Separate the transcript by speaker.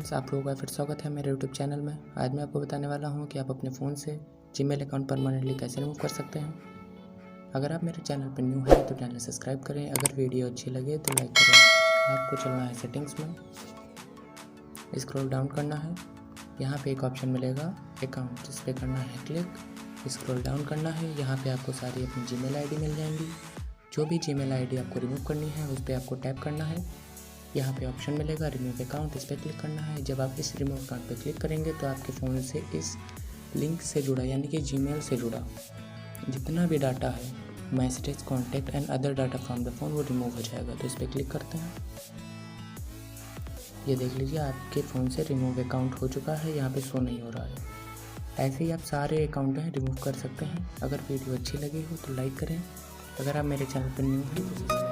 Speaker 1: Friends, आप लोगों का फिर स्वागत है मेरे यूट्यूब चैनल में। आज मैं आपको बताने वाला हूं कि आप अपने फ़ोन से जीमेल अकाउंट परमानेंटली कैसे रिमूव कर सकते हैं। अगर आप मेरे चैनल पर न्यू हैं तो चैनल सब्सक्राइब करें। अगर वीडियो अच्छी लगे तो लाइक करें। आपको चलना है सेटिंग्स में, स्क्रॉल डाउन करना है, यहाँ पे एक ऑप्शन मिलेगा अकाउंट, जिस पर करना है क्लिक। स्क्रॉल डाउन करना है, यहाँ पे आपको सारी अपनी जीमेल आईडी मिल जाएंगी। जो भी जीमेल आईडी आपको रिमूव करनी है उस पर आपको टैप करना है। यहाँ पे ऑप्शन मिलेगा रिमूव अकाउंट, इस पर क्लिक करना है। जब आप इस रिमूव अकाउंट पर क्लिक करेंगे तो आपके फ़ोन से इस लिंक से जुड़ा यानी कि जीमेल से जुड़ा जितना भी डाटा है, message, contact and other data from the phone, वो रिमूव हो जाएगा। तो इस पर क्लिक करते हैं। ये देख लीजिए आपके फ़ोन से रिमूव अकाउंट हो चुका है, यहाँ पे शो नहीं हो रहा है। ऐसे ही आप सारे अकाउंट रिमूव कर सकते हैं। अगर वीडियो अच्छी लगी हो तो लाइक करें। अगर आप मेरे चैनल पर न्यू हैं तो